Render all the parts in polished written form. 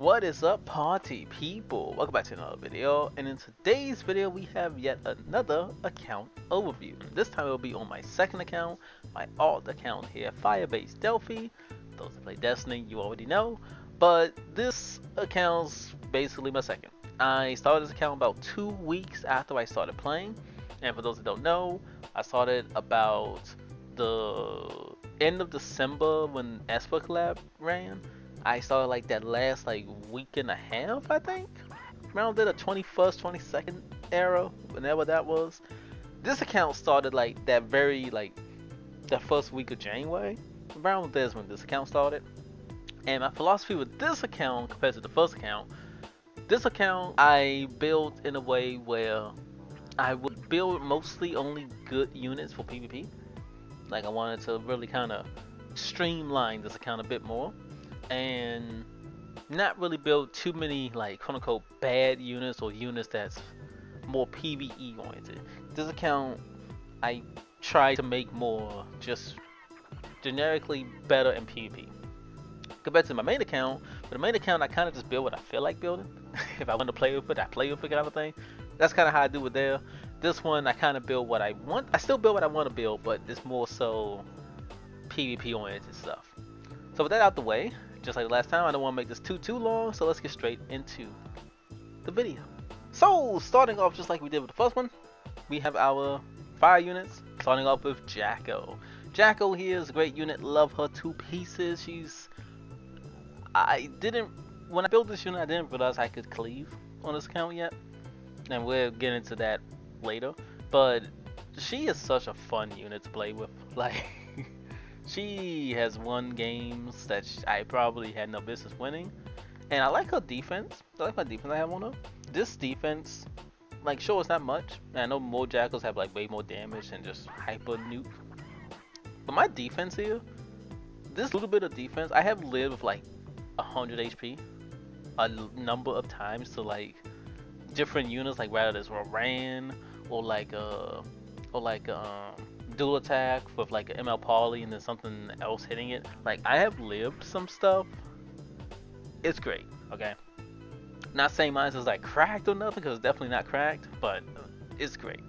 What is up, party people? Welcome back to another video, and in today's video we have yet another account overview. This time it will be on my second account, my alt account here, Firebase Delphi. Those that play Destiny, you already know, but this account's basically my second. I started this account about 2 weeks after I started playing, and for those that don't know, I started about the end of December when Esper Collab ran. I started like that last like week and a half, I think. Around the 21st, 22nd era, whenever that was. This account started like that very like that first week of January. Around this when this account started. And my philosophy with this account compared to the first account, this account I built in a way where I would build mostly only good units for PvP. Like I wanted to really kind of streamline this account a bit more and not really build too many like quote unquote bad units or units that's more PvE oriented. This account I try to make more just generically better in PvP. Compared to my main account, but the main account I kind of just build what I feel like building. If I want to play with it, I play with it kind of thing. That's kind of how I do it there. This one I kind of build what I want. I still build what I want to build, but it's more so PvP oriented stuff. So with that out the way, just like the last time, I don't want to make this too long, so let's get straight into the video. So, starting off just like we did with the first one, we have our fire units, starting off with Jacko. Jacko here is a great unit, love her to pieces. When I built this unit, I didn't realize I could cleave on this account yet, and we'll get into that later, but she is such a fun unit to play with, like... She has won games that I probably had no business winning. And I like her defense. I like my defense I have on her. This defense, like, sure, it's not much. And I know more Jackals have, like, way more damage and just hyper nuke. But my defense here, this little bit of defense, I have lived with, like, 100 HP a number of times to, like, different units, like, whether it's Ran or, like, dual attack with like an ML Poly and then something else hitting it. Like I have lived some stuff. It's great, okay? Not saying mine is like cracked or nothing, because it's definitely not cracked, but it's great.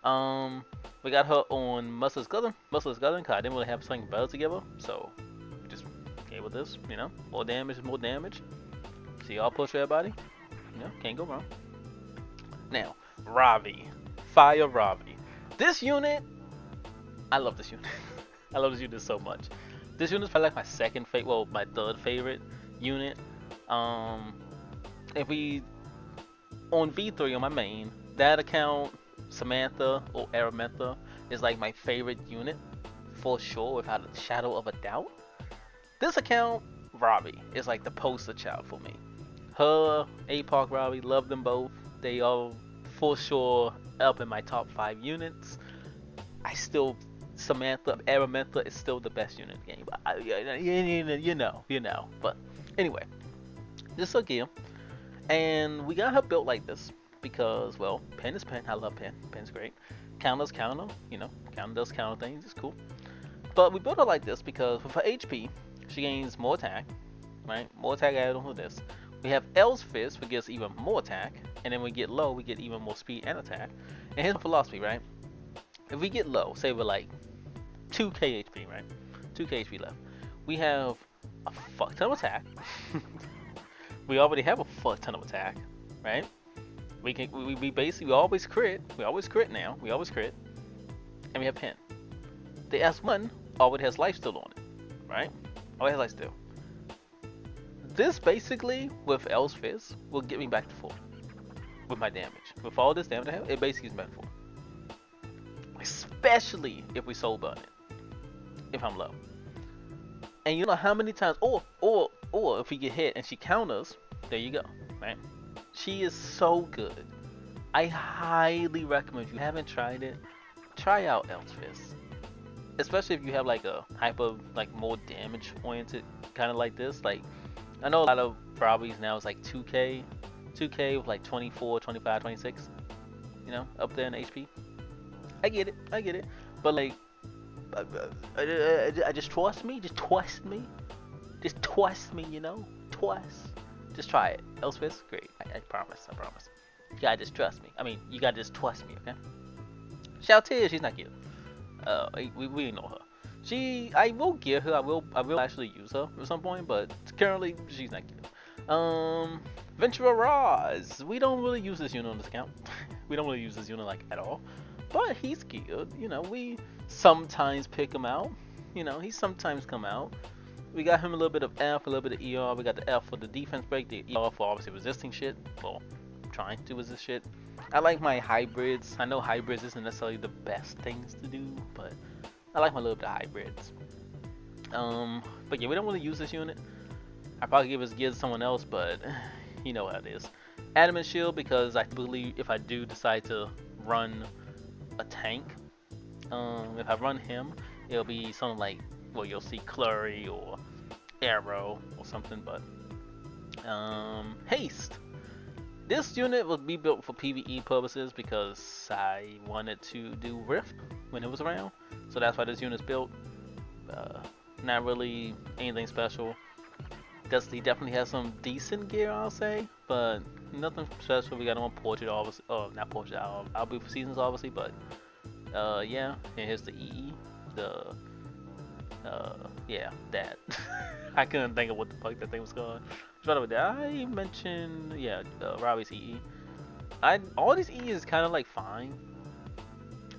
We got her on Merciless Gunner, because I didn't really have something better together, so we just gave her this, you know, more damage is more damage. See y'all push everybody, you know, can't go wrong. Now, Ravi, Fire Ravi. This unit, I love this unit. I love this unit so much. This unit is probably like my second favorite, well, my third favorite unit. If we on V3 on my main, that account, Samantha or Aramentha is like my favorite unit for sure, without a shadow of a doubt. This account, Robbie, is like the poster child for me. Her, APOC Robbie, love them both. They are for sure up in my top 5 units. I still, Samantha, Aramentha is still the best unit in the game. You know. But anyway, this is her gear, and we got her built like this because, well, Pen is Pen. I love Pen. Pen's great. Counter's counter. You know, counter does counter things. It's cool. But we built her like this because with her HP, she gains more attack. Right, more attack added on to this. We have L's Fist, which gives even more attack, and then when we get low, we get even more speed and attack. And here's the philosophy, right? If we get low, say we're like 2k HP, right? 2k HP left. We have a fuck ton of attack. We already have a fuck ton of attack, right? We basically always crit. We always crit now. We always crit. And we have Pen. The S1 already has life steal on it, right? Always has life steal. This basically, with L's Fist, will get me back to full with my damage. With all this damage I have, it basically is back to full. Especially if we soul burn it, if I'm low. And you know how many times, or if we get hit and she counters, there you go, right? She is so good. I highly recommend, if you haven't tried it, try out L's Fist. Especially if you have like a hyper, like more damage oriented kind of like this. Like, I know a lot of Barbies now is like 2k with like 24, 25, 26, you know, up there in HP. I get it, but like, I just trust me, you know, twice. Just try it. Elspeth, great. I promise. I promise. You gotta just trust me. I mean, you gotta just trust me, okay? Shaltia, she's not cute. We know her. I will get her. I will actually use her at some point, but currently she's not cute. Ventura Roz. We don't really use this unit on this account. We don't really use this unit like at all. But he's cute. You know, we sometimes pick him out. You know, he sometimes come out. We got him a little bit of F, a little bit of ER. We got the F for the defense break, the ER for obviously resisting shit. Well, trying to resist shit. I like my hybrids. I know hybrids isn't necessarily the best things to do, but I like my little bit of hybrids. But yeah, we don't really use this unit. I probably give this gear to someone else, but you know how it is. Adamant Shield, because I believe if I do decide to run a tank, if I run him, it'll be something like, well, you'll see Clury or Arrow or something, but Haste. This unit will be built for PvE purposes because I wanted to do Rift when it was around, so that's why this unit's built. Not really anything special. He definitely has some decent gear, I'll say, but nothing special. We got him on Portrait, obviously. Oh, not Portrait. I'll be for seasons, obviously, but yeah. And here's the EE. Yeah, that. I couldn't think of what the fuck that thing was called. Right over there. I mentioned, yeah, Robbie's EE. All these EE is kind of like fine.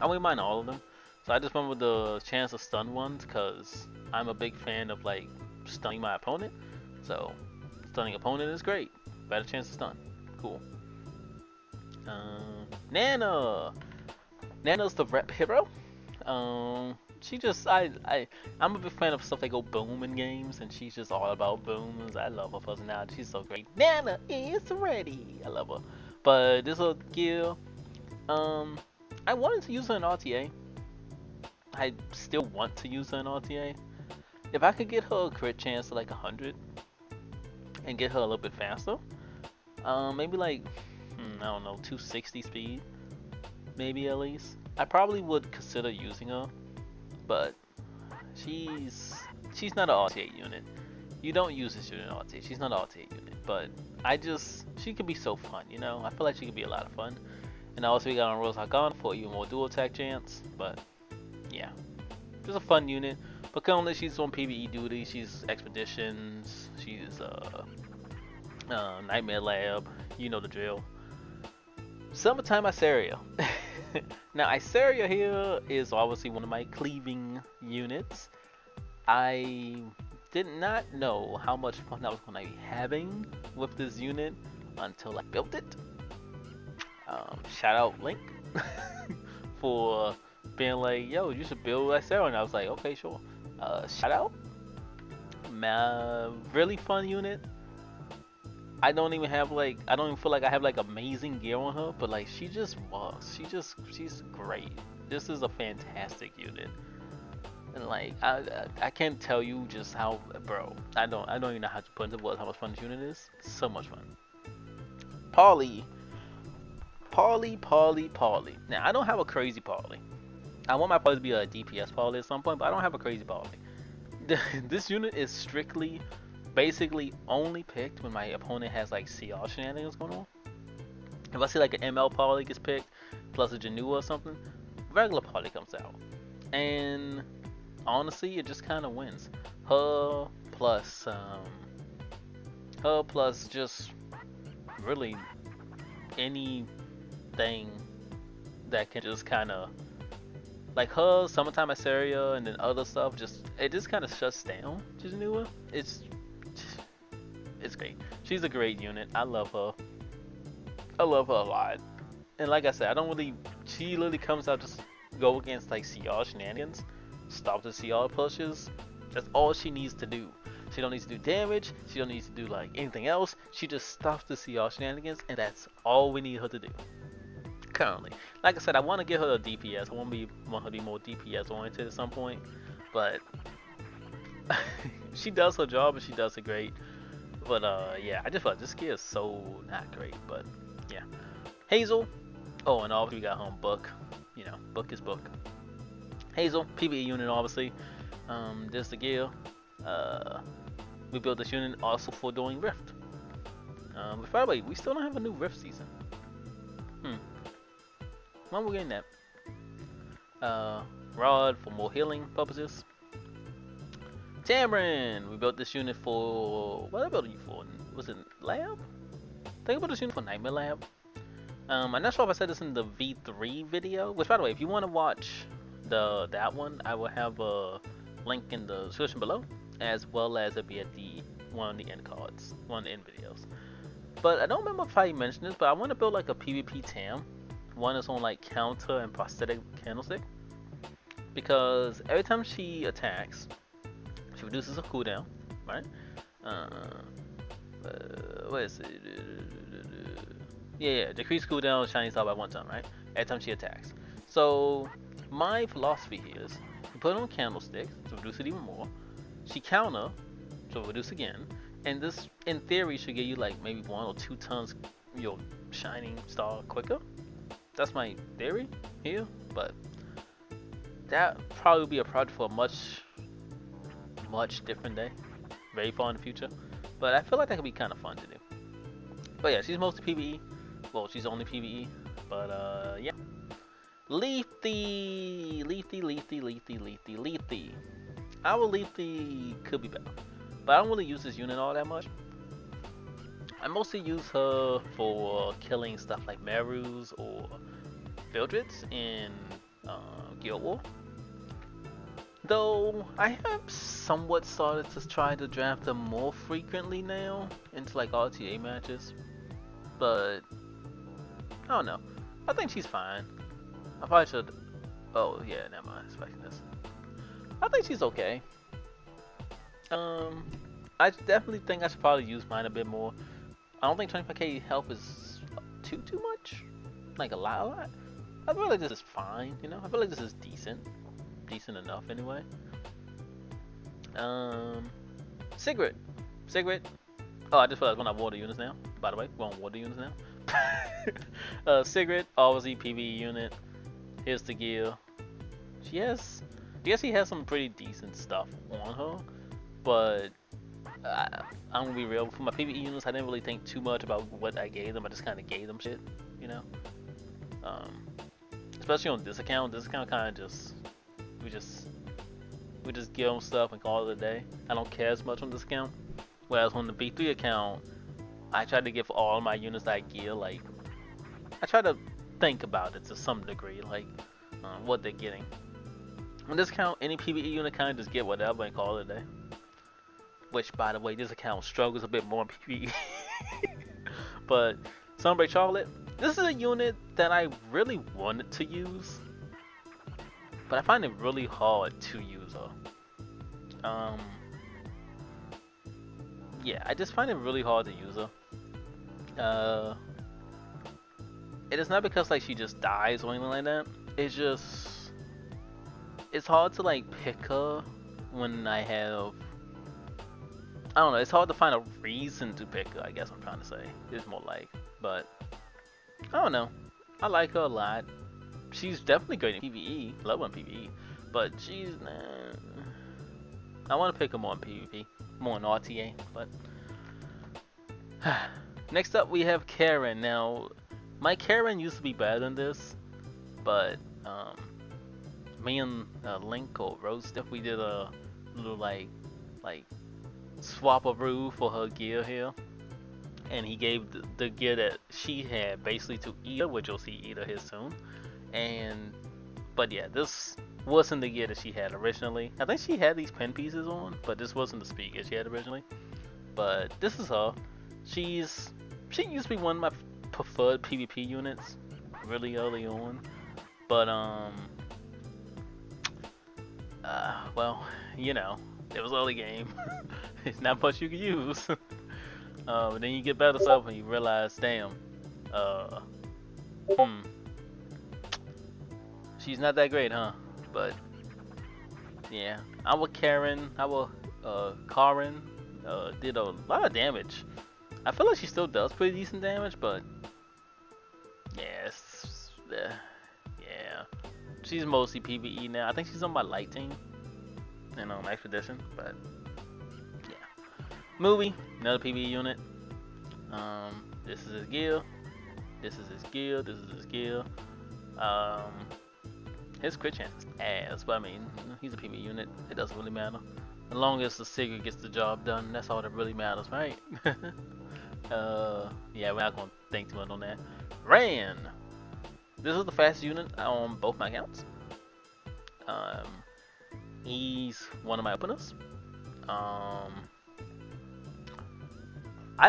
I wouldn't mind all of them. So I just went with the chance to stun ones because I'm a big fan of like stunning my opponent. So stunning opponent is great. Better chance to stun. Cool. Nana. Nana's the rep hero. She just I'm a big fan of stuff that go boom in games, and she's just all about booms. I love her personality. She's so great. Nana is ready. I love her. But this little gear, I wanted to use her in RTA. I still want to use her in RTA. If I could get her a crit chance to like 100 and get her a little bit faster, maybe like I don't know, 260 speed, maybe at least. I probably would consider using her, but she's not an RTA unit. You don't use this unit in RTA. She's not an RTA unit, but she could be so fun, you know. I feel like she could be a lot of fun. And also we got on Rose Hagan for even more dual attack chance, but yeah, just a fun unit. But currently she's on PvE duty. She's expeditions. She's Nightmare Lab. You know the drill. Summertime Iseria. Now Iseria here is obviously one of my cleaving units. I did not know how much fun I was going to be having with this unit until I built it. Shout out Link for being like, yo, you should build Iseria, and I was like, okay, sure. Shout out. Really fun unit. I don't even feel like I have like amazing gear on her, but like she's great. This is a fantastic unit. And like I can't tell you just how, bro. I don't even know how to put into words how much fun this unit is. So much fun. Polly. Now I don't have a crazy Polly. I want my Polly to be a DPS Polly at some point, but I don't have a crazy Polly. This unit is strictly, basically only picked when my opponent has like CR shenanigans going on. If I see like an ML Polly gets picked, plus a Janua or something, regular Polly comes out. And honestly, it just kind of wins. Her plus just really anything that can just kind of, like her Summertime Iseria and then other stuff, it just kind of shuts down Janua. It's great. She's a great unit. I love her. I love her a lot. And like I said, she literally comes out just go against like CR shenanigans, stop the CR pushes. That's all she needs to do. She don't need to do damage. She don't need to do like anything else. She just stops the CR shenanigans, and that's all we need her to do. Currently, like I said, I want to get her a DPS. I want her to be more DPS oriented at some point, but she does her job and she does it great. But yeah, I just feel like this gear is so not great. But yeah, Hazel. Oh, and obviously we got home Book. You know, Book is Book. Hazel, PvE unit obviously. This the gear. We built this unit also for doing Rift. But by the way, we still don't have a new Rift season. Hmm. When we're getting that? Rod for more healing purposes. Tamron! We built this unit for... What did I build you for? Was it lab? I think I built this unit for Nightmare Lab. I'm not sure if I said this in the V3 video. Which, by the way, if you want to watch that one, I will have a link in the description below, as well as it'll be at the one of the end cards, one of the end videos. But I don't remember if I mentioned this, but I want to build like a PvP Tam. One is on like counter and prosthetic candlestick, because every time she attacks, she reduces her cooldown, right? What is it? Yeah, decrease cooldown shiny star by 1 time, right? Every time she attacks. So my philosophy here is you put it on candlestick to reduce it even more. She counter, so reduce again, and this in theory should give you like maybe 1 or 2 tons your shining star quicker. That's my theory here, but that probably would be a project for a much different day, very far in the future. But I feel like that could be kind of fun to do. But yeah, she's mostly PvE. Well, she's only PvE, but yeah. Leafy. Our Leafy could be better, but I don't really use this unit all that much. I mostly use her for killing stuff like Marus or Vildreds in Guild War. Though I have somewhat started to try to draft them more frequently now into like RTA matches, but I don't know. I think she's fine. I probably should. Oh yeah, never mind. Expecting this. I think she's okay. I definitely think I should probably use mine a bit more. I don't think 25k health is too much. Like a lot. I feel like this is fine. You know, I feel like this is decent enough anyway. Sigrid. Oh, I just realized we're not water units now. By the way, we're on water units now. Sigrid, obviously PvE unit. Here's the gear. She actually has some pretty decent stuff on her, but I'm gonna be real. For my PvE units, I didn't really think too much about what I gave them. I just kind of gave them shit, you know. Especially on this account. This account kind of just we just give them stuff and call it a day. I don't care as much on this account. Whereas on the V3 account, I try to give all my units that I gear, like, I try to think about it to some degree, like, what they're getting. On this account, any PvE unit kind of just get whatever and call it a day. Which, by the way, this account struggles a bit more in PvE. But, Sunbreak Charlotte, this is a unit that I really wanted to use, but I find it really hard to use her. Yeah, I just find it really hard to use her. It is not because like she just dies or anything like that. It's just it's hard to like pick her when I don't know. It's hard to find a reason to pick her. I guess I'm trying to say it's more like, but I don't know. I like her a lot. She's definitely great in PvE. Love her in PvE, but she's I want to pick her more in PvP, more in RTA. But next up we have Karen. Now, my Karen used to be better than this, but me and Link or Rose Steph, we did a little like swap-a-roo for her gear here, and he gave the gear that she had basically to Ida, which you'll see Ida here soon. But yeah, this wasn't the gear that she had originally. I think she had these pen pieces on, but this wasn't the speed gear she had originally. But this is her. She used to be one of my preferred PvP units really early on, but well, you know, it was early game. It's not much you can use. But then you get better stuff and you realize, damn, she's not that great, huh? But yeah, our Karen did a lot of damage. I feel like she still does pretty decent damage, but yeah, yeah, she's mostly PvE now. I think she's on my light team and on Expedition, but yeah. Movie, another PvE unit. This is his gear. This is his gear. This is his gear. Um, his crit chance is ass, but I mean, he's a PvE unit. It doesn't really matter. As long as the Sigurd gets the job done, that's all that really matters, right? Yeah, we're not gonna think too much on that. Ran. This is the fastest unit on both my accounts. Um, he's one of my openers. I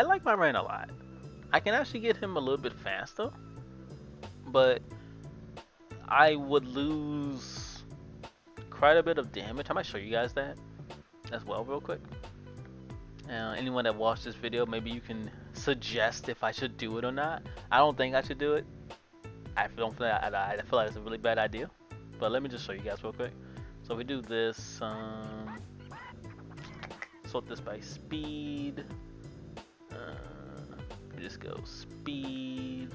like my Ran a lot. I can actually get him a little bit faster, but I would lose quite a bit of damage. I might show you guys that as well real quick. Anyone that watched this video, maybe you can suggest if I should do it or not. I don't think I should do it. I feel like it's a really bad idea. But let me just show you guys real quick. So we do this, sort this by speed. We just go speed,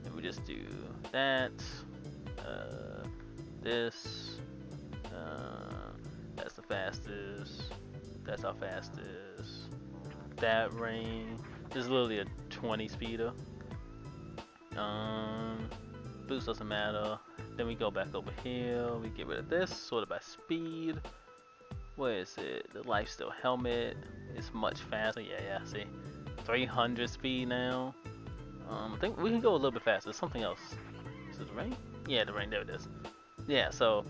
and we just do that. This. That's the fastest. That's our fastest. That range. This is literally a 20 speeder. Boost doesn't matter. Then we go back over here. We get rid of this. Sorted by speed. Where is it? The lifesteal helmet is much faster. Yeah, see. 300 speed now. I think we can go a little bit faster. Something else. Is it the rain? Yeah, the rain. There it is. Yeah, so.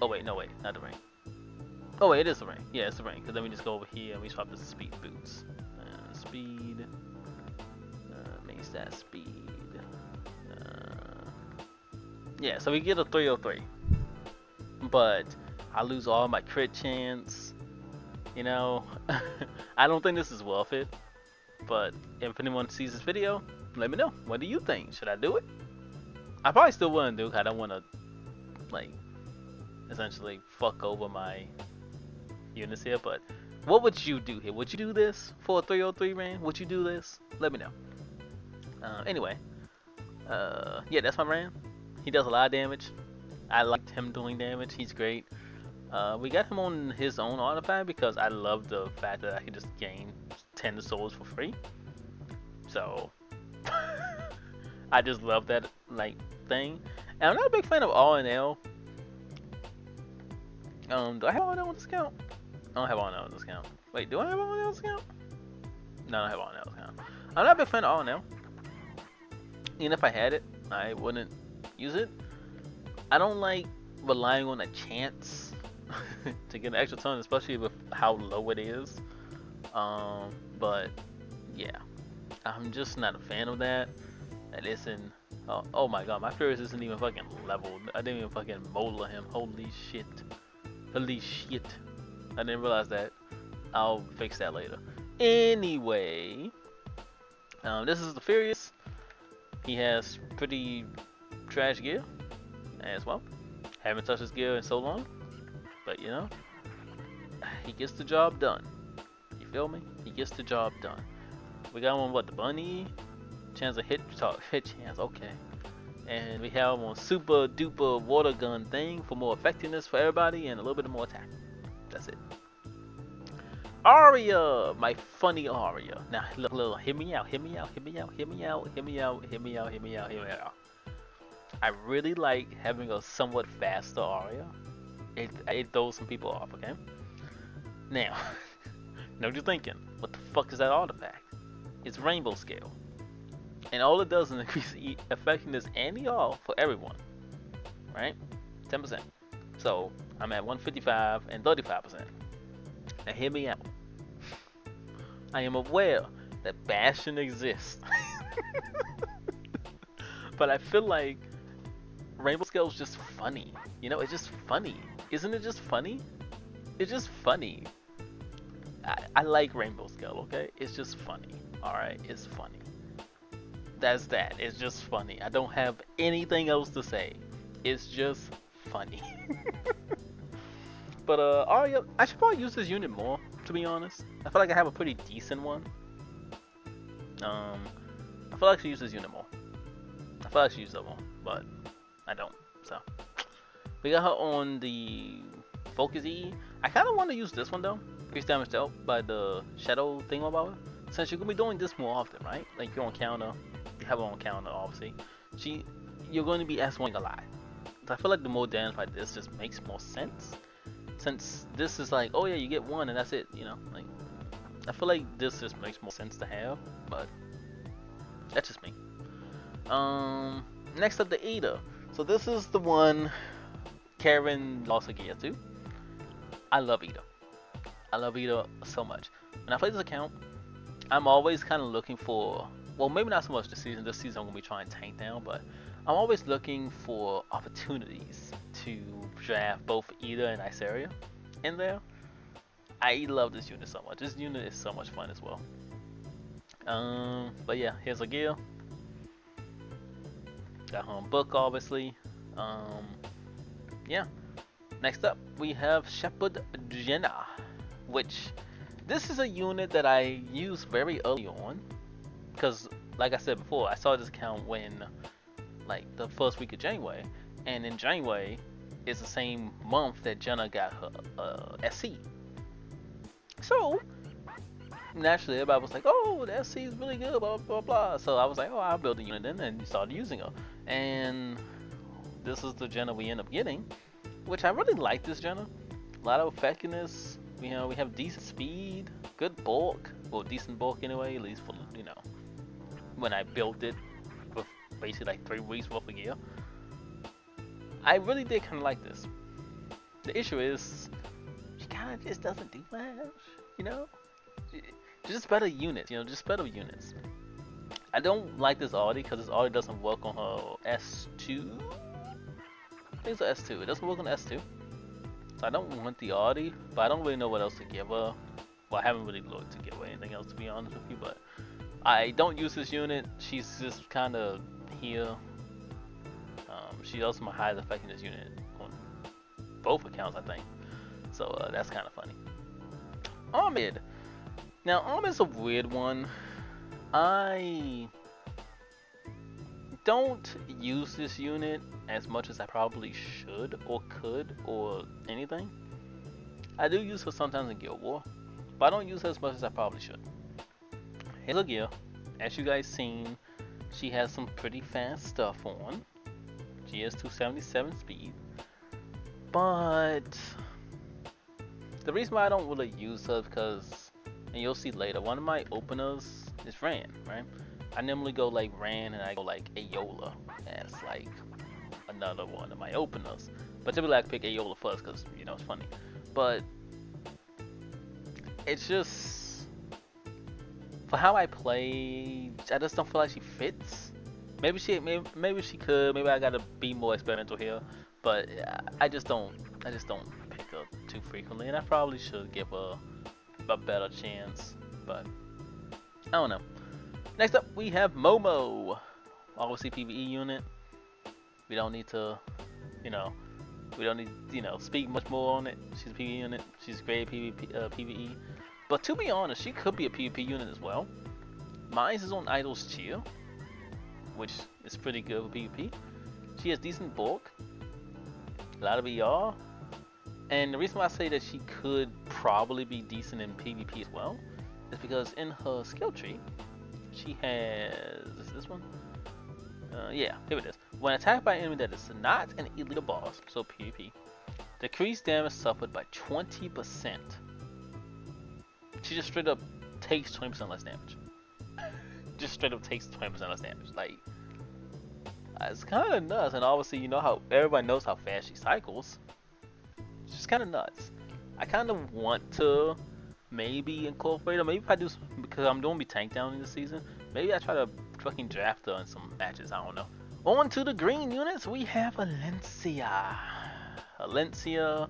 Oh, wait, no, wait. Not the rain. Oh, wait, it is the rain. Yeah, it's the rain. Because then we just go over here and we swap the speed boots. Speed. Makes that speed. Yeah, so we get a 303. But I lose all my crit chance. You know, I don't think this is worth it. But if anyone sees this video, let me know. What do you think? Should I do it? I probably still wouldn't do it. I don't want to, like, essentially fuck over my units here. But what would you do here? Would you do this for a 303 Ran? Would you do this? Let me know. Anyway, yeah, that's my Ran. He does a lot of damage. I liked him doing damage. He's great. We got him on his own artifact because I love the fact that I can just gain 10 souls for free. So I just love that like thing. And I'm not a big fan of RNL. Do I have RNL on discount? I don't have RNL on discount. Wait, do I have RNL on discount? No, I don't have RNL on discount. I'm not a big fan of RNL. Even if I had it, I wouldn't use it. I don't like relying on a chance to get an extra ton, especially with how low it is. But yeah, I'm just not a fan of that. That isn't. Oh my god, my Furious isn't even fucking leveled. I didn't even fucking molar him. Holy shit. Holy shit. I didn't realize that. I'll fix that later. Anyway, this is the Furious. He has pretty trash gear as well. Haven't touched his gear in so long, but you know, he gets the job done. You feel me? He gets the job done. We got him on what, the bunny? Chance of hit chance, okay. And we have him on super duper water gun thing for more effectiveness for everybody and a little bit more attack. That's it. Arya, my funny Arya. Now look, hear me out, hear me out, hear me out, hear me out, hear me out, hear me out, hear me out, hear me out. I really like having a somewhat faster Arya. It throws some people off, okay? Now, know what you're thinking. What the fuck is that artifact? It's rainbow scale. And all it does is increase effectiveness and ER for everyone. Right? 10%. So, I'm at 155 and 35%. Now hear me out. I am aware that Bastion exists. But I feel like Rainbow Scale is just funny. You know, it's just funny. Isn't it just funny? It's just funny. I like Rainbow Scale, okay? It's just funny. Alright? It's funny. That's that. It's just funny. I don't have anything else to say. It's just funny. But Arya, I should probably use this unit more, to be honest. I feel like I have a pretty decent one. I feel like I should use this unit more. I feel like I should use that one, but I don't. So we got her on the Focus E. I kind of want to use this one though. Increase damage dealt by the shadow thingamabob. since you're gonna be doing this more often, right? Like you're on counter, you have her on counter, obviously. She, you're going to be S1ing a lot. So I feel like the more damage like this just makes more sense. Since this is like, oh yeah, you get one and that's it, you know. Like I feel like this just makes more sense to have, but that's just me. Next up, the Ada. So this is the one Karen lost a gear to. I love Ada. I love Ada so much. When I play this account, I'm always kind of looking for, well, maybe not so much this season. This season I'm gonna be trying to tank down, but I'm always looking for opportunities to draft both Ada and Iseria in there. I love this unit so much. This unit is so much fun as well. But yeah, here's a gear. Got her on book, obviously. Yeah. Next up, we have Shepherd Jenna, which this is a unit that I used very early on, because like I said before, I saw this account when like the first week of January, and in January is the same month that Jenna got her SC. So naturally, everybody was like, "Oh, the SC is really good," blah blah blah. So I was like, "Oh, I'll build a unit," and started using her. And this is the Jenna we end up getting, which I really like. This Jenna, a lot of effectiveness. You know, we have decent speed, good bulk, well, decent bulk anyway, at least for, you know, when I built it with basically like 3 weeks worth of gear. I really did kind of like this. The issue is, she kind of just doesn't do much, you know? Just better units, you know, just better units. I don't like this Audi because this Audi doesn't work on her S2. I think it's an S2. It doesn't work on S2. So I don't want the Audi, but I don't really know what else to give her. Well, I haven't really looked to give her anything else, to be honest with you, but I don't use this unit. She's just kind of here. She's also my highest effectiveness unit on both accounts, I think. So that's kind of funny. Ahmed. Now, Ahmed's a weird one. I don't use this unit as much as I probably should or could or anything. I do use her sometimes in Guild War, but I don't use her as much as I probably should. Here's a gear. As you guys seen, she has some pretty fast stuff on. She has 277 speed, but the reason why I don't really use her is because, and you'll see later, one of my openers is Ran, right? I normally go like Ran and I go like Ayola as like another one of my openers. But typically I pick Ayola first because, you know, it's funny. But it's just, for how I play, I just don't feel like she fits. Maybe she could. Maybe I gotta be more experimental here. But I just don't pick her too frequently, and I probably should give her a better chance. But I don't know. Next up, we have Momo. Obviously, PvE unit. We don't need to, speak much more on it. She's a PvE unit. She's great at PvE. But to be honest, she could be a PvP unit as well. Mine is on Idol's Cheer, which is pretty good with PvP. She has decent bulk, a lot of ER, and the reason why I say that she could probably be decent in PvP as well is because in her skill tree, she has, is this one? Yeah, here it is. When attacked by an enemy that is not an elite boss, so PvP, decreased damage suffered by 20%. She just straight up takes 20% less damage. Just straight up takes 20% less damage. Like, it's kind of nuts. And obviously, you know how everybody knows how fast she cycles. It's just kind of nuts. I kind of want to maybe incorporate her. Maybe if I do, because I'm doing me tank down in this season. Maybe I try to fucking draft her in some matches. I don't know. On to the green units, we have Alencia. Alencia.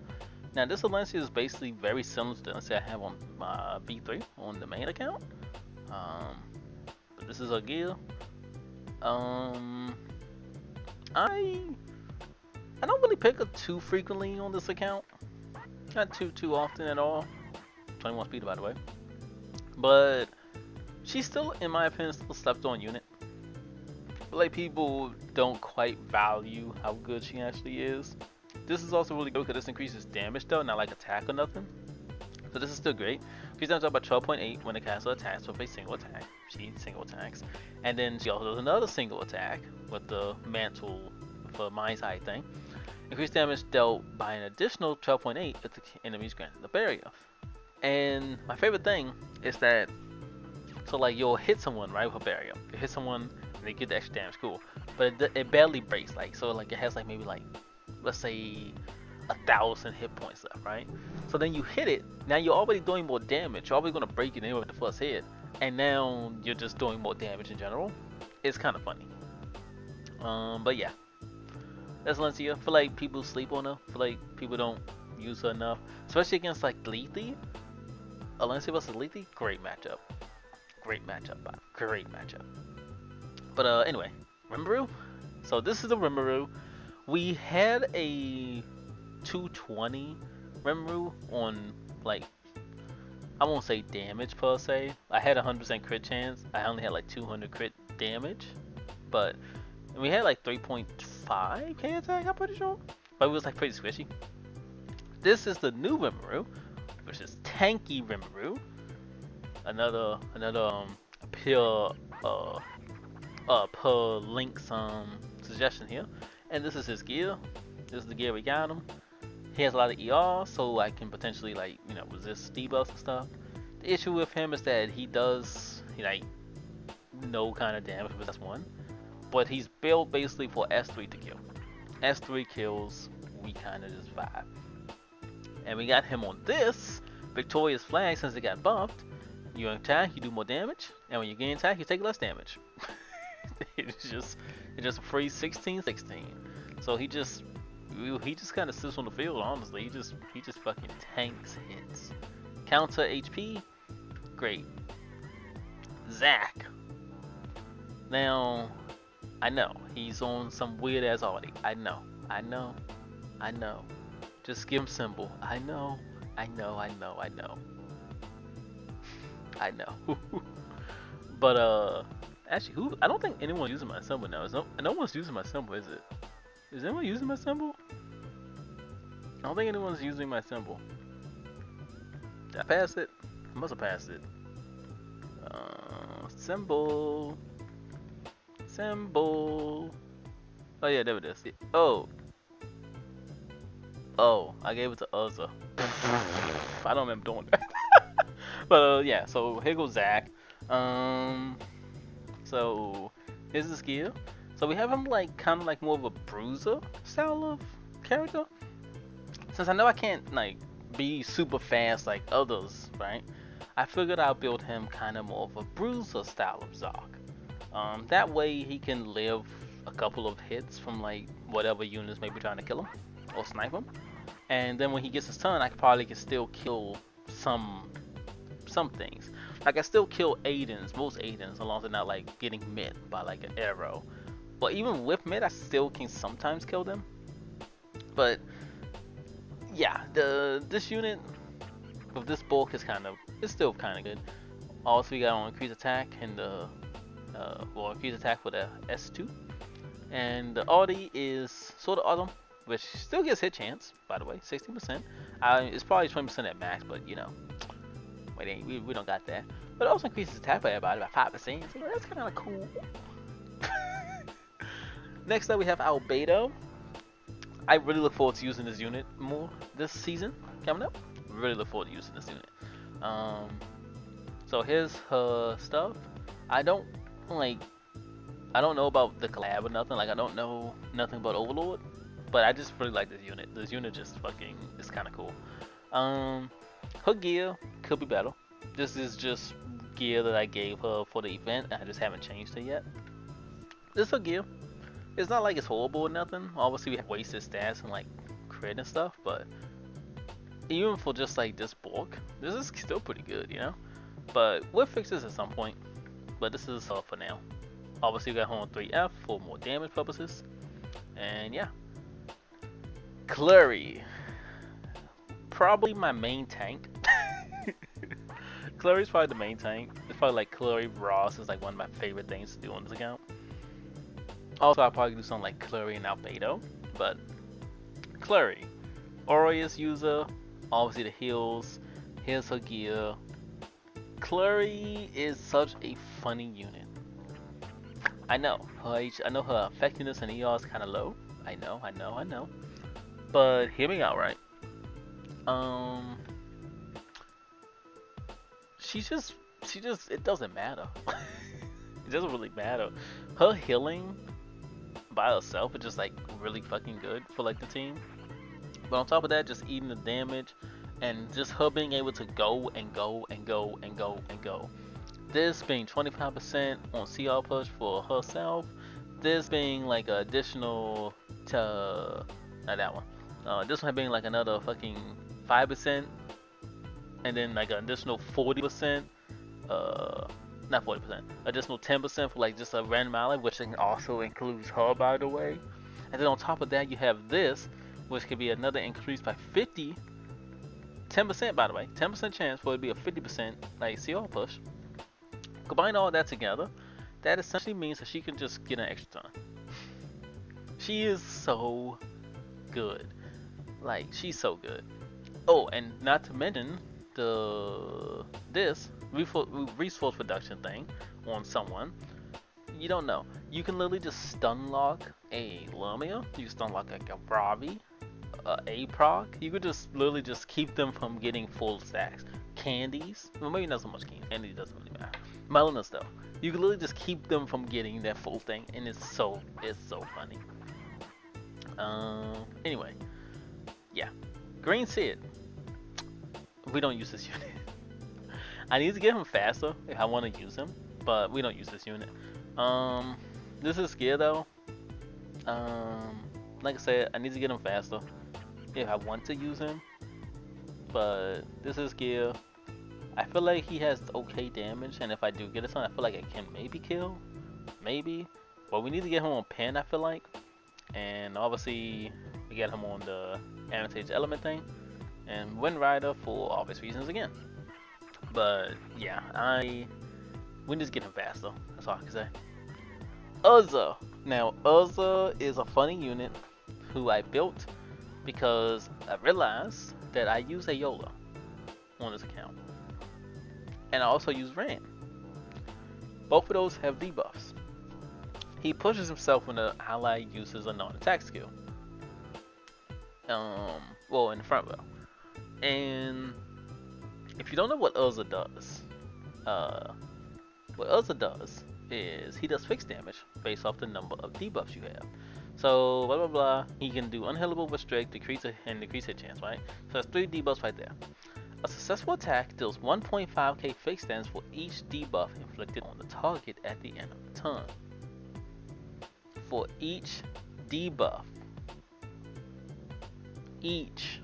Now this Alencia is basically very similar to the Alencia I have on my B3 on the main account. But this is a gear. I don't really pick her too frequently on this account. Not too often at all. 21 speed, by the way. But she's still, in my opinion, still a slept on unit. But like, people don't quite value how good she actually is. This is also really good because this increases damage though, not like attack or nothing. So this is still great. Increase damage up by 12.8 when the caster attacks with a single attack. She single attacks. And then she also does another single attack with the mantle for Mind's Eye thing. Increased damage dealt by an additional 12.8 if the enemy's granted the barrier. And my favorite thing is that, so like you'll hit someone right with a barrier. You hit someone and they get the extra damage, cool. But it barely breaks, like so like it has like maybe like let's say 1,000 hit points left, right? So then you hit it. Now you're already doing more damage. You're already gonna break it anyway with the first hit, and now you're just doing more damage in general. It's kind of funny. But yeah, that's Valencia. I feel like people sleep on her. I feel like people don't use her enough, especially against like Lethe. Valencia versus Lethe, great matchup. Great matchup, Bob. Great matchup. But anyway, Rimuru. So this is the Rimuru. We had a 220 Rimuru on, like, I won't say damage per se. I had 100% crit chance. I only had like 200 crit damage, but we had like 3.5k attack, I'm pretty sure. But it was like pretty squishy. This is the new Rimuru, which is tanky Rimuru. Another pure per Link's suggestion here. And this is his gear. This is the gear we got him. He has a lot of ER, so I can potentially like, you know, resist debuffs and stuff. The issue with him is that he does like no kind of damage with S1, but he's built basically for S3 to kill. S3 kills, we kind of just vibe. And we got him on this Victorious Flag since it got buffed. You attack, you do more damage, and when you gain attack, you take less damage. It's just a free 16-16. So he just kind of sits on the field. Honestly, he just fucking tanks hits. Counter HP, great. Zack. Now, I know he's on some weird ass already. I know. Just give him symbol. I know. But actually, I don't think anyone's using my symbol now. No one's using my symbol, is it? Is anyone using my symbol? I don't think anyone's using my symbol. Did I pass it? I must have passed it. Symbol. Oh yeah, there it is. Oh, I gave it to Uzza. I don't remember doing that. But yeah, so here goes Zack. So here's his gear. So we have him like kind of like more of a bruiser style of character. Since I know I can't like be super fast like others, right? I figured I'll build him kind of more of a bruiser style of Zark. That way he can live a couple of hits from like whatever units may be trying to kill him or snipe him. And then when he gets his turn, I probably can still kill some things. Like I still kill most Aidens, as long as they're not like getting mid by like an arrow. But even with mid, I still can sometimes kill them. But yeah, this unit with this bulk is still kind of good. Also, we got on increased attack and the increased attack with a S2, and the Audi is sort of autumn, which still gets hit chance, by the way, 16%. It's probably 20% at max, but you know, we don't got that. But it also increases attack by everybody by 5%, so that's kind of cool. Next up, we have Albedo. I really look forward to using this unit more this season coming up. Really look forward to using this unit. So here's her stuff. I don't know about the collab or nothing. Like I don't know nothing about Overlord, but I just really like this unit. This unit just fucking is kind of cool. Her gear could be better. This is just gear that I gave her for the event. I just haven't changed it yet. This is her gear. It's not like it's horrible or nothing. Obviously we have wasted stats and like crit and stuff, but even for just like this bulk, this is still pretty good, you know? But we'll fix this at some point. But this is for now. Obviously we got her on 3F for more damage purposes. And yeah. Clary. Probably my main tank. Clary's probably the main tank. It's probably like Clary Ross is like one of my favorite things to do on this account. Also, I'll probably do something like Clary and Albedo, but Clary, Aureus user, obviously the heals, Here's her gear. Clary is such a funny unit. I know I know her effectiveness in ER is kind of low. I know. But hear me out, right? Um, she just, it doesn't matter. It doesn't really matter. Her healing by herself is just like really fucking good for like the team. But on top of that, just eating the damage and just her being able to go and go and go and go and go. This being 25% on CR push for herself. This being like an additional to not that one. This one being like another fucking 5%, and then like an additional 40%. Not 40%. Additional 10% for like just a random ally, which also includes her, by the way. And then on top of that, you have this, which could be another increase by 10% by the way, 10% chance for it to be a 50% like CR push. Combine all that together, that essentially means that she can just get an extra ton. She is so good. Like, she's so good. Oh, and not to mention this resource production thing on someone. You don't know. You can literally just stun lock a Lumia. You can stun lock like a Ravi, a proc. You could just literally just keep them from getting full stacks. Candies, well maybe not so much candy. Candy doesn't really matter. Melanas though, you can literally just keep them from getting that full thing, and it's so funny. Anyway, yeah, Green Sid. We don't use this unit. I need to get him faster if I want to use him, but we don't use this unit. This is gear though. Like I said, I need to get him faster if I want to use him, but this is gear. I feel like he has okay damage, and if I do get it on, I feel like I can maybe kill, maybe. But we need to get him on pen, I feel like, and obviously we get him on the Advantage Element thing, and Wind Rider for obvious reasons again. But yeah, we need to get him faster. That's all I can say. Uzza. Now Uzza is a funny unit who I built because I realized that I use Ayola on this account. And I also use Ran. Both of those have debuffs. He pushes himself when the ally uses a non-attack skill. Well, in the front row. And if you don't know what Uzza does, what Uzza does is he does fixed damage based off the number of debuffs you have. So blah blah blah. He can do unhealable, restrict, decrease hit chance, right? So that's 3 debuffs right there. A successful attack deals 1.5k fixed damage for each debuff inflicted on the target at the end of the turn. For each debuff. Each.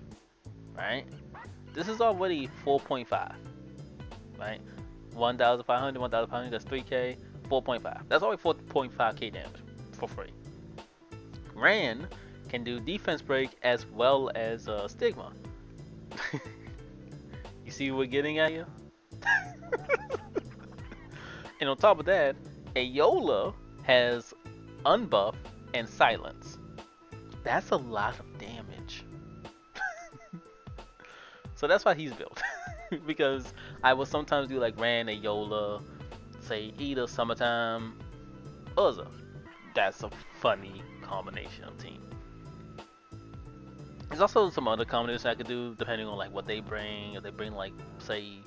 Right? This is already 4.5. Right? 1,500, 1,500, that's 3k. 4.5. That's already 4.5k damage for free. Ran can do defense break as well as stigma. You see what we're getting at here? And on top of that, Ayola has unbuff and silence. That's a lot of damage. So that's why he's built. Because I will sometimes do like Ran, Ayola, say Ida, Summertime, Uzza. That's a funny combination of team. There's also some other combinations I could do depending on like what they bring. If they bring like say,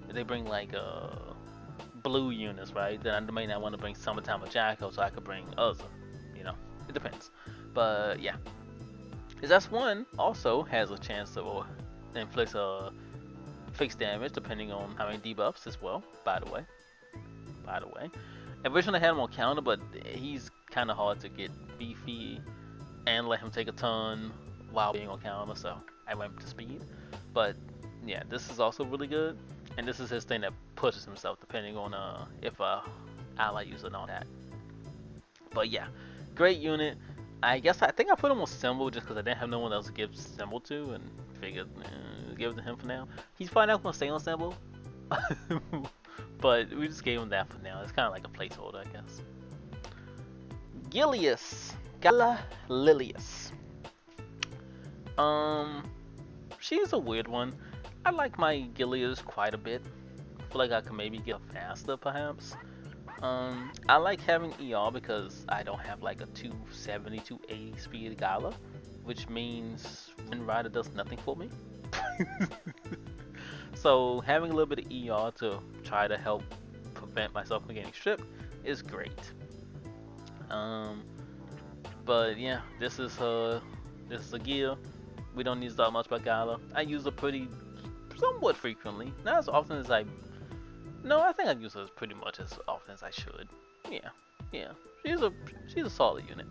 if they bring like blue units, right? Then I may not want to bring Summertime or Jacko, so I could bring Uzza. You know, it depends. But yeah, his S1 also has a chance to inflict a fixed damage depending on how many debuffs as well. By the way. Originally I had him on counter, but he's kind of hard to get beefy and let him take a ton while being on counter, so I went to speed. But yeah, this is also really good, and this is his thing that pushes himself depending on if ally uses it on that. But yeah, great unit. I think I put him on Symbol just because I didn't have no one else to give Symbol to, and figured give it to him for now. He's probably not gonna stay on Symbol. But we just gave him that for now. It's kind of like a placeholder, I guess. Gilius. Gala Lilius. She's a weird one. I like my Gileads quite a bit. I feel like I could maybe get faster, perhaps. I like having ER because I don't have like a 270, 280 speed Gala, which means Wind Rider does nothing for me. So having a little bit of ER to try to help prevent myself from getting stripped is great. Um, but yeah, this is a gear. We don't use that much by Gala. I use it pretty somewhat frequently, not as often as I. No, I think I use it pretty much as often as I should. Yeah, yeah. She's a she's a solid unit.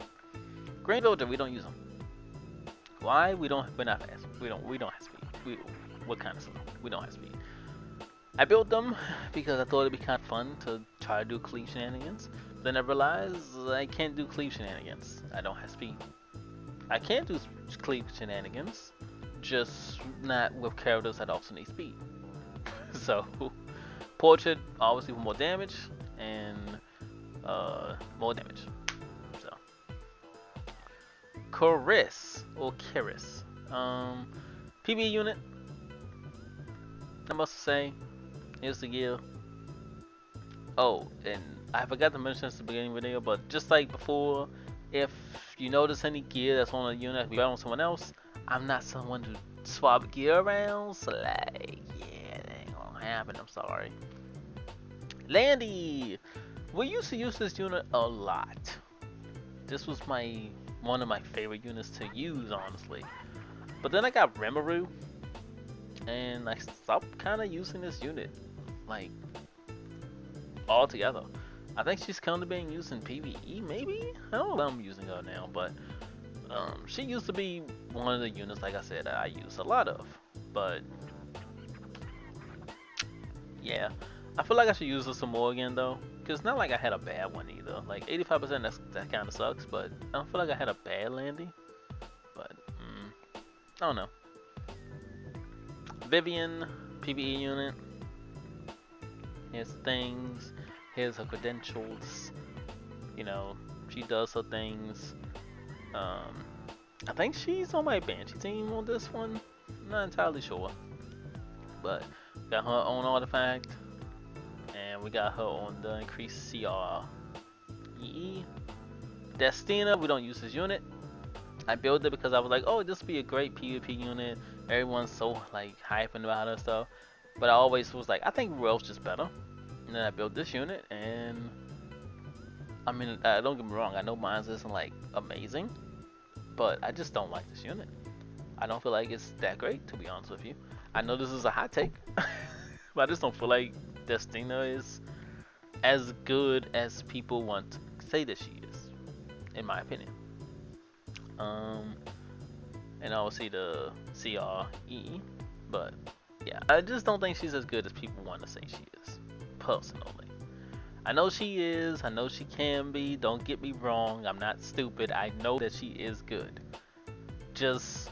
Grand Villager, we don't use them. Why? We're not fast. We don't have speed. We're kind of slow. We don't have speed. I built them because I thought it'd be kind of fun to try to do cleave shenanigans. Then I realized I can't do cleave shenanigans. I don't have speed. I can do cleave shenanigans, just not with characters that also need speed. So, Portrait obviously for more damage and more damage. So, Chorus or Kiris, PvE unit. I must say, here's the gear. Oh, and I forgot to mention this at the beginning of the video, but just like before, if you notice any gear that's on a unit that we got on someone else, I'm not someone to swap gear around, so like, yeah, that ain't gonna happen, I'm sorry. Landy! We used to use this unit a lot. This was one of my favorite units to use, honestly. But then I got Rimuru, and I stopped kind of using this unit, like, altogether. I think she's kind of being used in PvE, maybe? I don't know if I'm using her now, but she used to be one of the units, like I said, that I use a lot of. But yeah, I feel like I should use her some more again, though. Because it's not like I had a bad one either. Like 85%, that kind of sucks, but I don't feel like I had a bad Landy. But I don't know. Vivian, PvE unit. Here's things. Here's her credentials. You know, she does her things. I think she's on my Banshee team on this one. Not entirely sure. But got her own artifact. And we got her on the increased CR. Destina, we don't use this unit. I built it because I was like, oh, this would be a great PvP unit. Everyone's so like hyping about her and stuff. But I always was like, I think Royal's just better. And then I built this unit, and I mean, don't get me wrong, I know mine isn't like amazing, but I just don't like this unit. I don't feel like it's that great, to be honest with you. I know this is a hot take, but I just don't feel like Destina is as good as people want to say that she is, in my opinion. And obviously the CRE, but yeah, I just don't think she's as good as people want to say she is, personally. I know she is, I know she can be, don't get me wrong, I'm not stupid, I know that she is good. Just,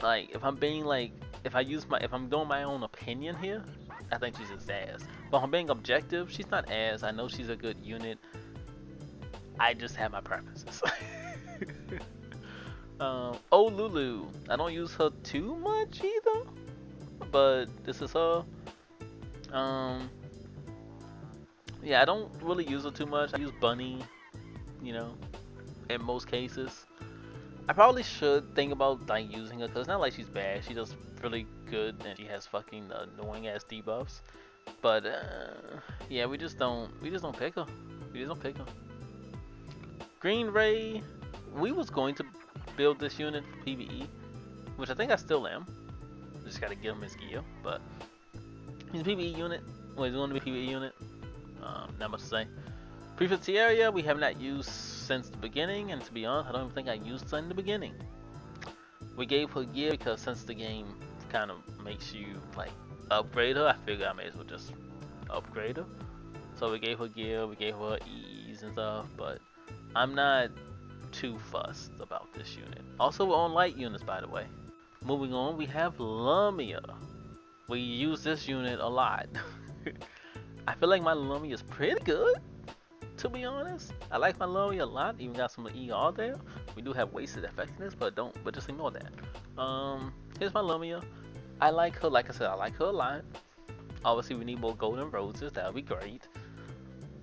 like, if I'm being like, if I'm doing my own opinion here, I think she's just ass. But if I'm being objective, she's not ass, I know she's a good unit, I just have my preferences. Oh, Lulu, I don't use her too much either, but this is her. Yeah, I don't really use her too much. I use Bunny, you know, in most cases. I probably should think about like using her because it's not like she's bad. She does really good and she has fucking annoying ass debuffs. But yeah, we just don't pick her. We just don't pick her. Green Ray, we was going to build this unit for PvE, which I think I still am. Just gotta give him his gear, but he's a PvE unit. Well, he's going to be a PvE unit. Not much to say. Prefix area we have not used since the beginning, and to be honest, I don't even think I used her in the beginning. We gave her gear because since the game kind of makes you like upgrade her, I figured I may as well just upgrade her. So we gave her gear, we gave her ease and stuff, but I'm not too fussed about this unit. Also, we're on light units, by the way. Moving on, we have Lumia. We use this unit a lot. I feel like my Lumia is pretty good, to be honest. I like my Lumia a lot, even got some ER there. We do have wasted effectiveness, but just ignore that. Here's my Lumia. I like her, like I said, I like her a lot. Obviously, we need more golden roses. That would be great.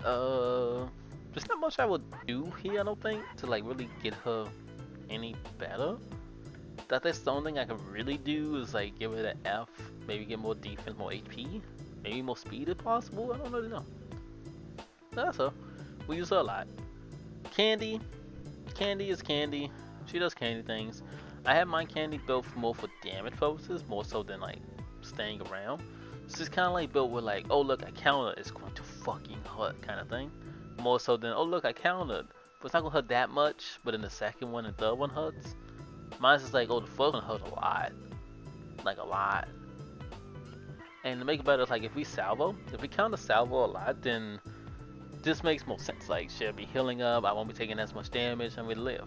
Uh, there's not much I would do here, I don't think, to like really get her any better. That's the only thing I can really do is like give it an F, maybe get more defense, more HP, maybe more speed if possible. I don't really know. That's her. We use her a lot. Candy, Candy is Candy. She does Candy things. I have my Candy built more for damage purposes, more so than like staying around. This is kind of like built with like, oh look, I counter is going to fucking hurt kind of thing. More so than, oh look, I countered, but it's not gonna hurt that much. But in the second one and third one hurts. Mine's just like, oh, the first one hurt a lot, like a lot. And to make it better, it's like if we counter salvo a lot, then this makes more sense. Like she'll be healing up, I won't be taking as much damage, and we live.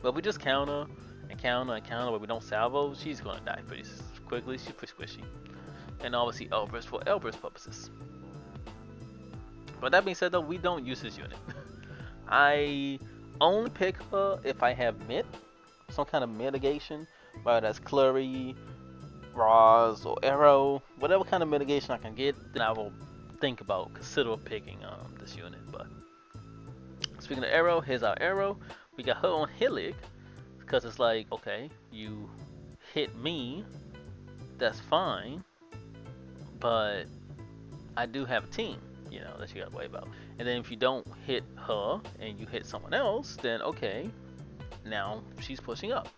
But if we just counter and counter and counter, but we don't salvo, she's gonna die pretty quickly. She's pretty squishy. And obviously Elbrus for Elbrus purposes. But that being said though, we don't use this unit. I only pick her if I have mid, some kind of mitigation, whether that's Clury, Roz, or Arrow, whatever kind of mitigation I can get, then I will consider picking this unit. But speaking of Arrow, here's our Arrow. We got her on Hillig, because it's like, okay, you hit me, that's fine, but I do have a team, you know, that you gotta worry about. And then if you don't hit her and you hit someone else, then okay, now she's pushing up.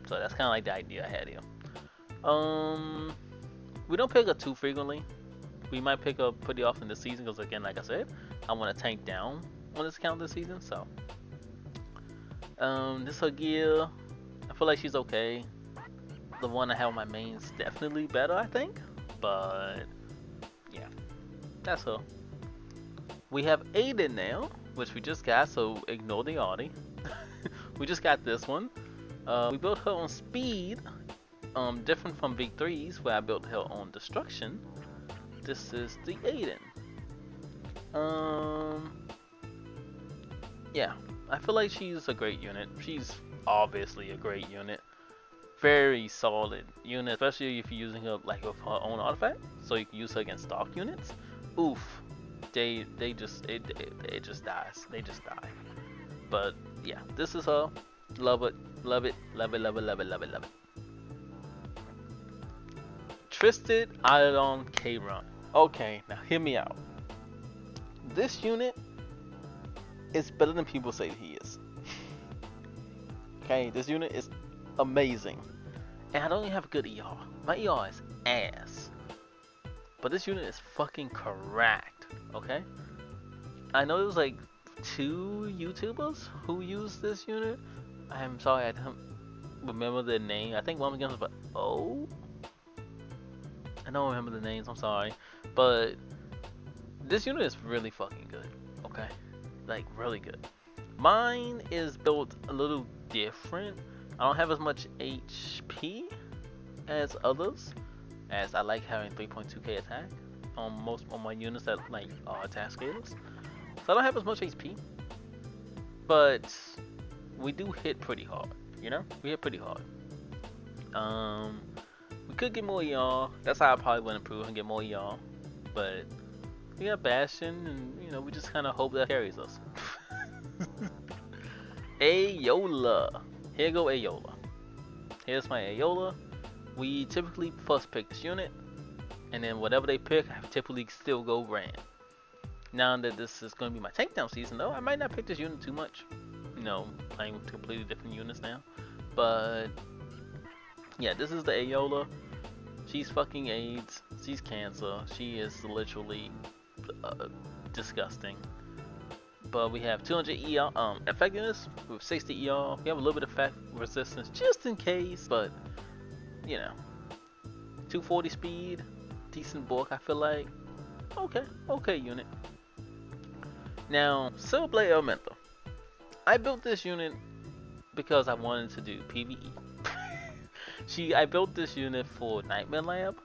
So that's kind of like the idea I had here. We don't pick her too frequently. We might pick her pretty often this season because, again, like I said, I want to tank down on this account this season. So, this her gear. I feel like she's okay. The one I have on my main's definitely better, I think. But yeah, that's her. We have Aiden now, which we just got. So ignore the Audi. We just got this one. We built her on speed. Different from V3's where I built her on destruction. This is the Aiden. Yeah, I feel like she's a great unit. She's obviously a great unit. Very solid unit, especially if you're using her like with her own artifact, so you can use her against stock units. Oof, it just dies. They just die. But yeah, this is her. Love it, love it, love it, love it, love it, love it, love it. Twisted Iodon K-Run. Okay, now hear me out. This unit is better than people say he is. Okay, this unit is amazing. And I don't even have a good ER. My ER is ass. But this unit is fucking correct. Okay? I know there was like 2 YouTubers who used this unit. I'm sorry, I don't remember their name. I think one of them was like, oh? I don't remember the names, I'm sorry. But this unit is really fucking good. Okay? Like, really good. Mine is built a little different. I don't have as much HP as others, as I like having 3.2k attack on most of my units that like are attack scalers. So I don't have as much HP, but we do hit pretty hard. You know, we hit pretty hard. We could get more ER. That's how I probably would improve and get more ER. But we got Bastion, and you know, we just kind of hope that carries us. Ayola. Here go Ayola. Here's my Ayola. We typically first pick this unit, and then whatever they pick, I typically still go Ran. Now that this is going to be my tank down season, though, I might not pick this unit too much. You know, playing with completely different units now. But yeah, this is the Ayola. She's fucking AIDS. She's cancer. She is literally disgusting. But we have 200 ER effectiveness with 60 ER. We have a little bit of effect resistance just in case, but you know, 240 speed, decent bulk. I feel like okay unit. Now, Silverblade Elemental. I built this unit because I wanted to do PvE. I built this unit for Nightmare Lab.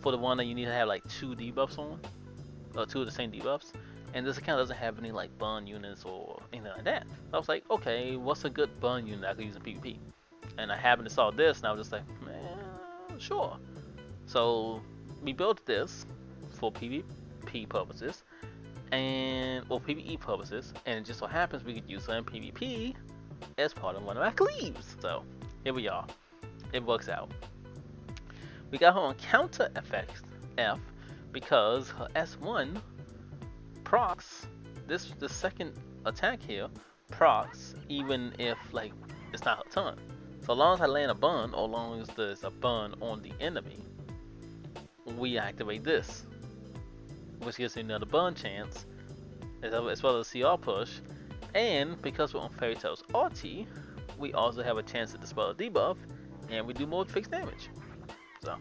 For the one that you need to have like 2 debuffs on, or 2 of the same debuffs. And this account doesn't have any like burn units or anything like that. So I was like, okay, what's a good burn unit I could use in PvP? and I happened to saw this, and I was just like, man, sure. So we built this for PvP purposes, and well, PvE purposes, and it just so happens we could use it in PvP as part of one of our cleaves. So here we are. It works out. We got her on counter effects F because her S1 procs the second attack here procs even if like it's not her turn. So long as I land a burn, or long as there's a burn on the enemy, we activate this, which gives me another burn chance, as well as CR push. And because we're on Fairy Tail's RT, we also have a chance to dispel a debuff, and we do more fixed damage. So,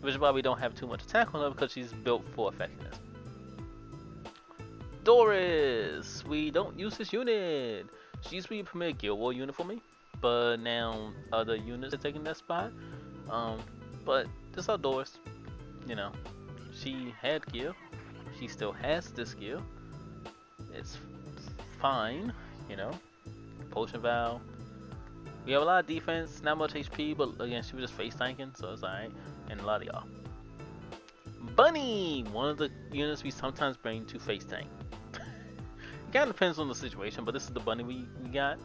which is why we don't have too much attack on her, because she's built for effectiveness. Doris! We don't use this unit. She used to be a premier Guild War unit for me, but now other units are taking that spot. But this is Doris. You know, she had gear. She still has this gear. It's fine, you know. Potion Vow. We have a lot of defense, not much HP, but again, she was just face tanking, so it's alright. And a lot of y'all. Bunny! One of the units we sometimes bring to face tank. It kind of depends on the situation, but this is the bunny we got.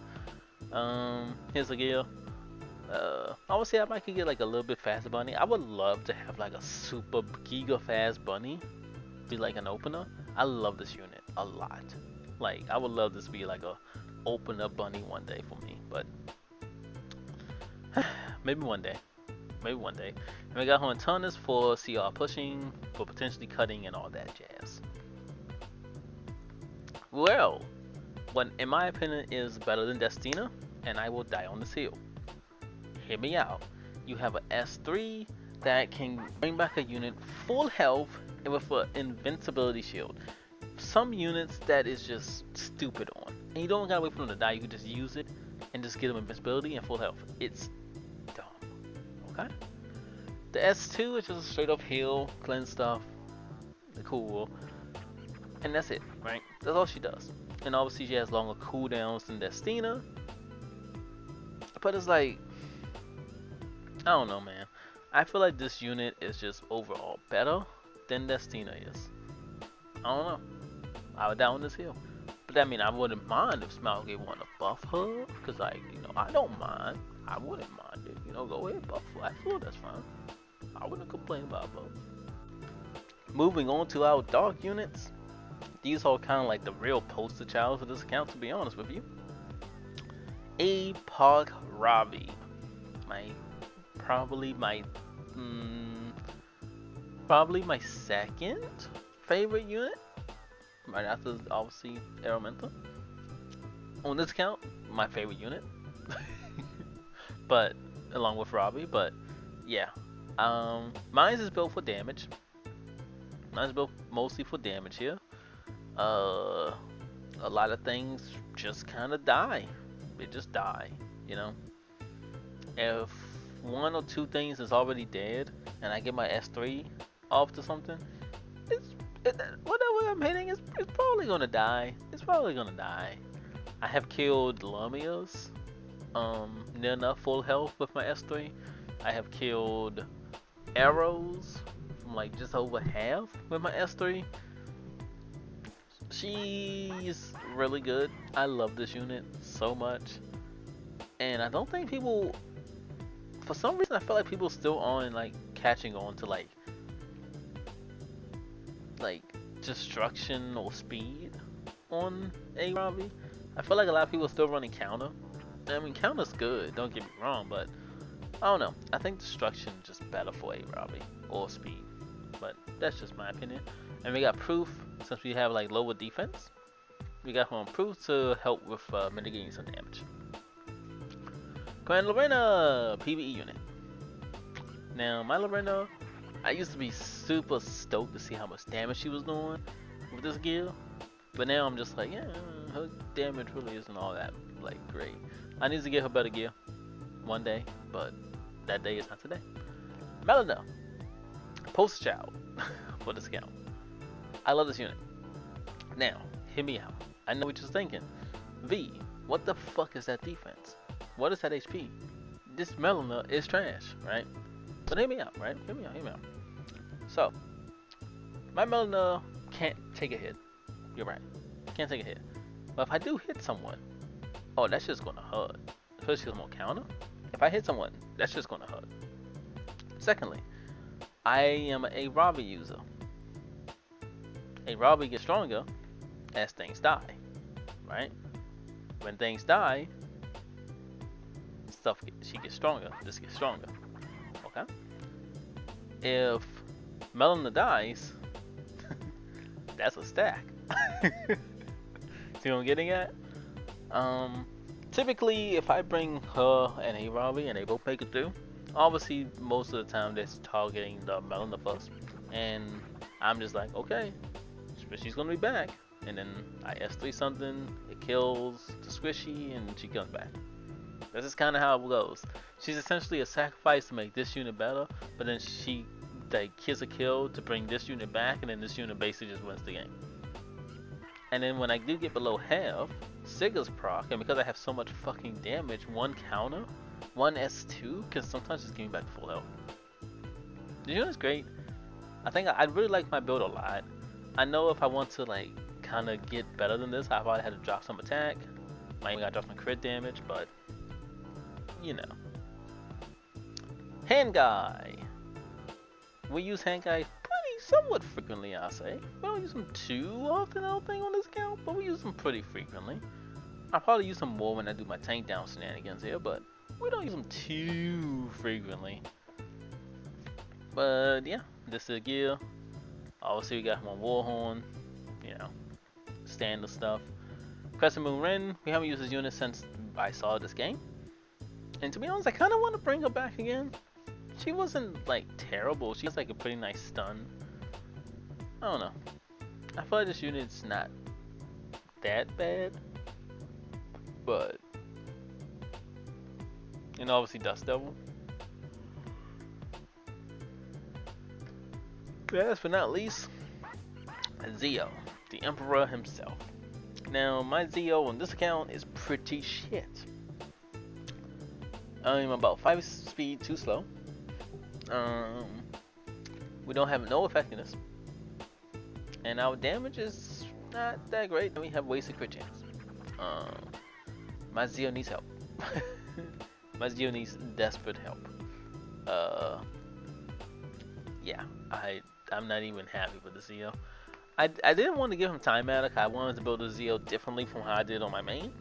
Here's the gear. I would say I might could get like a little bit faster bunny. I would love to have like a super giga fast bunny be like an opener. I love this unit a lot. Like I would love this to be like a opener bunny one day for me, but maybe one day. Maybe one day. And we got her on Tunnus for CR pushing, for potentially cutting and all that jazz. Well, what in my opinion is better than Destina, and I will die on this hill. Hear me out. You have an S3 that can bring back a unit full health and with an invincibility shield. Some units that is just stupid on, and you don't gotta wait for them to die. You can just use it and just get them invincibility and full health. It's dumb. Okay. The S2 is just a straight up heal, cleanse stuff, cool, and that's it. Right? That's all she does. And obviously she has longer cooldowns than Destina, but it's like, I don't know, man. I feel like this unit is just overall better than Destina is. I don't know. I would down this hill. But that mean I wouldn't mind if Smilegate wanted to buff her. Because, like, you know, I don't mind. I wouldn't mind it. You know, go ahead, buff Flat Floor, that's fine. I wouldn't complain about both. Moving on to our dark units. These are kind of like the real poster child for this account, to be honest with you. Park Ravi. Probably my second favorite unit, right after obviously Araminta. On this account, my favorite unit, but along with Robbie. But yeah, mine is built for damage. Mine's built mostly for damage here. A lot of things just kind of die. They just die, you know. If one or two things is already dead, and I get my S3 off to something, whatever I'm hitting is probably gonna die. It's probably gonna die. I have killed Lumias near enough full health with my S3. I have killed arrows from like just over half with my S3. She's really good. I love this unit so much, and I don't think people, for some reason, I feel like people still aren't like catching on to like destruction or speed on a Robbie. I feel like a lot of people are still running counter. I mean, counter's good, don't get me wrong, but I don't know. I think destruction is just better for a Robbie or speed, but that's just my opinion. And we got proof, since we have like lower defense. We got her on proof to help with mitigating some damage. Command Lorena, PvE unit. Now, my Lorena, I used to be super stoked to see how much damage she was doing with this gear, but now I'm just like, yeah, her damage really isn't all that like great. I need to get her better gear one day, but that day is not today. Melina, poster child for this account. I love this unit. Now, hear me out. I know what you're thinking. V, what the fuck is that defense? What is that HP? this Melina is trash, right? But hear me out, right? Hear me out. So, my Melina can't take a hit. You're right. Can't take a hit. But if I do hit someone, oh, that's just gonna hurt. Especially on counter. If I hit someone, that's just gonna hurt. Secondly, I am a Robbie user. A Robbie gets stronger as things die, right? When things die, she gets stronger. This gets stronger. Okay. If Melina dies, that's a stack. See what I'm getting at? Typically, if I bring her and a Robbie and they both make it through, obviously most of the time they're targeting the Melina first, and I'm just like, okay, she's gonna be back, and then I S3 something, it kills the squishy, and she comes back. This is kind of how it goes. She's essentially a sacrifice to make this unit better, but then she gets a kill to bring this unit back, and then this unit basically just wins the game. And then when I do get below half, Sigur's proc, and because I have so much fucking damage, one counter, one S2 can sometimes just give me back full health. The unit's great. I think I really like my build a lot. I know if I want to like kind of get better than this, I probably had to drop some attack. Might even gotta drop some crit damage, but you know. Hand guy. We use hand guy somewhat frequently, I say. We don't use them too often, I don't think, on this account, but we use them pretty frequently. I'll probably use them more when I do my tank down shenanigans here, but we don't use them too frequently. But yeah, this is gear. Obviously, we got him on Warhorn, you know, standard stuff. Crescent Moon Ren, we haven't used this unit since I saw this game. And to be honest, I kind of want to bring her back again. She wasn't like terrible, she has like a pretty nice stun. I don't know. I feel like this unit's not that bad, but and obviously Dust Devil. Last but not least, Zeo, the Emperor himself. Now my Zeo on this account is pretty shit. I'm about 5 speed too slow. We don't have no effectiveness. And our damage is not that great, and we have wasted crit chance. My Zeo needs help. My Zeo needs desperate help. Yeah, I'm not even happy with the Zeo. I didn't want to give him time attic. I wanted to build a Zeo differently from how I did on my main,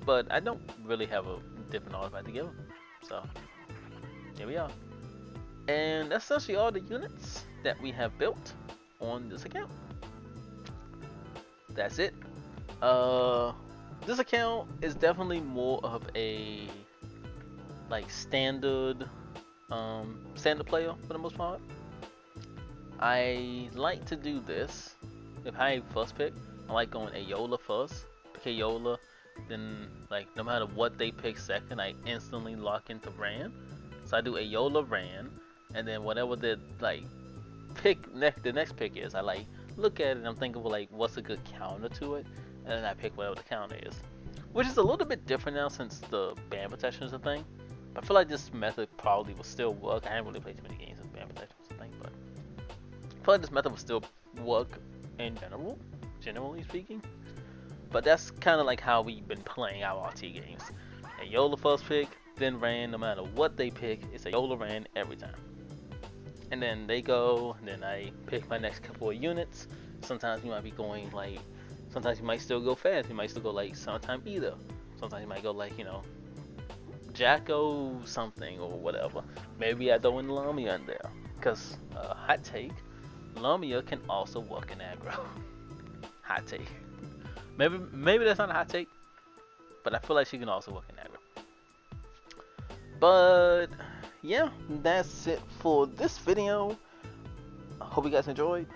but I don't really have a different artifact to give him. So here we are. And that's essentially all the units that we have built on this account. That's it. This account is definitely more of a like standard player for the most part. I like to do this. If I first pick, I like going Ayola first. Pick Ayola, then like no matter what they pick second, I instantly lock into Ran. So I do Ayola Ran, and then whatever the like the next pick is, I like look at it and I'm thinking, well, like, what's a good counter to it, and then I pick whatever the counter is, which is a little bit different now since the ban protection is a thing. But I feel like this method probably will still work. I haven't really played too many games since ban protection was a thing, but I feel like this method will still work in general, generally speaking. But that's kind of like how we've been playing our RT games. Ayola first pick, then Ran. No matter what they pick, it's Ayola Ran every time. And then they go, and then I pick my next couple of units. Sometimes you might be going like, sometimes you might still go fast. You might still go like sometime either. Sometimes you might go like, you know, Jacko something or whatever. Maybe I throw in Lamia in there. Because, hot take, Lamia can also work in aggro. Hot take. Maybe that's not a hot take, but I feel like she can also work in aggro. But yeah, that's it for this video. I hope you guys enjoyed.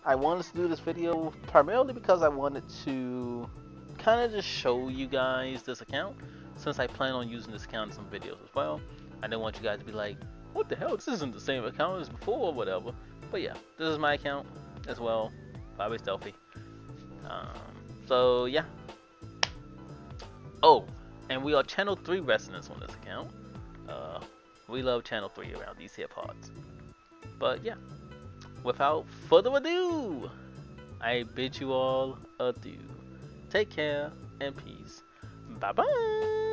I wanted to do this video primarily because I wanted to kind of just show you guys this account, since I plan on using this account in some videos as well. I didn't want you guys to be like, what the hell, this isn't the same account as before or whatever. But yeah, this is my account as well, probably stealthy. So yeah. Oh, and we are channel 3 residents on this account. Uh, we love Channel 3 around these here parts. But yeah, without further ado, I bid you all adieu. Take care and peace. Bye bye.